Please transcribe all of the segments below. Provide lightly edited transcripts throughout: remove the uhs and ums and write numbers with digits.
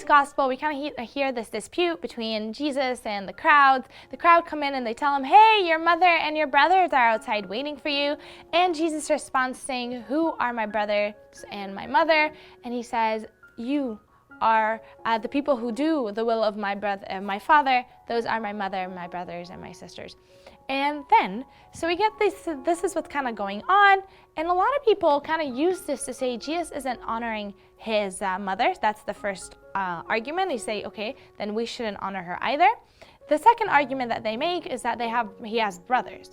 gospel, we kind of hear this dispute between Jesus and the crowds. The crowd come in and they tell him, hey, your mother and your brothers are outside waiting for you. And Jesus responds saying, who are my brothers and my mother? And he says, you are the people who do the will of my Father. Those are my mother, my brothers, and my sisters. And then, so we get this is what's kind of going on, and a lot of people kind of use this to say Jesus isn't honoring his mother. That's the first argument. They say, okay, then we shouldn't honor her either. The second argument that they make is that he has brothers.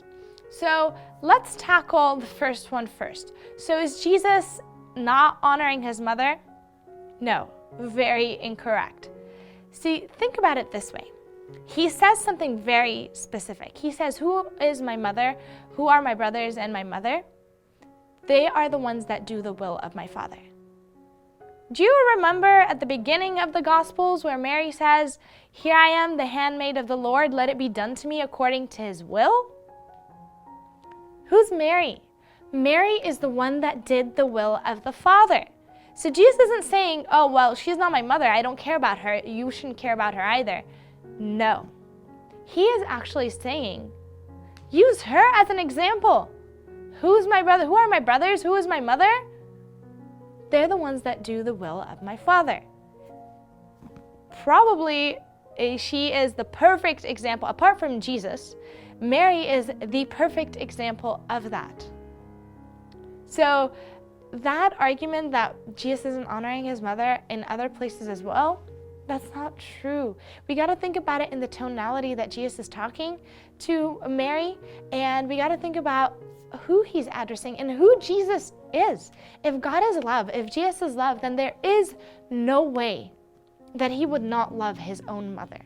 So let's tackle the first one first. So is Jesus not honoring his mother? No, very incorrect. See, think about it this way. He says something very specific. He says, who is my mother? Who are my brothers and my mother? They are the ones that do the will of my Father. Do you remember at the beginning of the Gospels where Mary says, here I am, the handmaid of the Lord, let it be done to me according to his will? Who's Mary? Mary is the one that did the will of the Father. So Jesus isn't saying, oh, well, she's not my mother. I don't care about her. You shouldn't care about her either. No. He is actually saying, use her as an example. Who's my brother? Who are my brothers? Who is my mother? They're the ones that do the will of my Father. Probably she is the perfect example. Apart from Jesus, Mary is the perfect example of that. So that argument that Jesus isn't honoring his mother in other places as well, that's not true. We got to think about it in the tonality that Jesus is talking to Mary, and we got to think about who he's addressing and who Jesus is. If God is love, if Jesus is love, then there is no way that he would not love his own mother.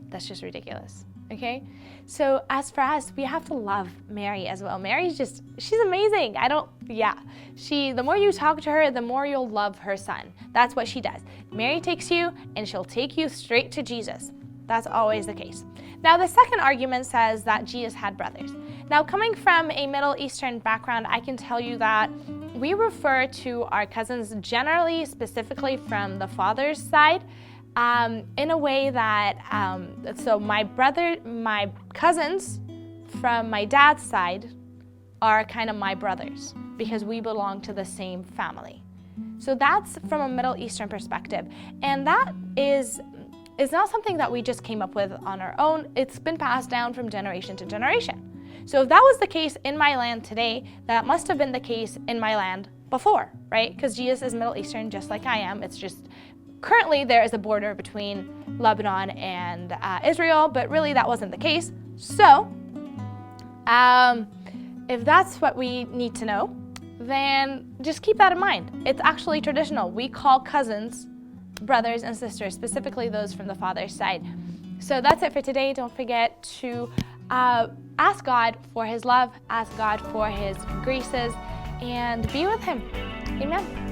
That's just ridiculous, okay? So as for us, we have to love Mary as well. Mary's she's amazing. The more you talk to her, the more you'll love her son. That's what she does. Mary takes you and she'll take you straight to Jesus. That's always the case. Now, the second argument says that Jesus had brothers. Now, coming from a Middle Eastern background, I can tell you that we refer to our cousins generally, specifically from the father's side, in a way that, so my cousins from my dad's side are kind of my brothers because we belong to the same family. So that's from a Middle Eastern perspective. And that is not something that we just came up with on our own. It's been passed down from generation to generation. So if that was the case in my land today, that must have been the case in my land before, right? Because Jesus is Middle Eastern just like I am. It's just currently there is a border between Lebanon and Israel, but really that wasn't the case. So if that's what we need to know, then just keep that in mind. It's actually traditional. We call cousins brothers and sisters, specifically those from the father's side. So that's it for today. Don't forget to ask God for his love, ask God for his graces, and be with him. Amen.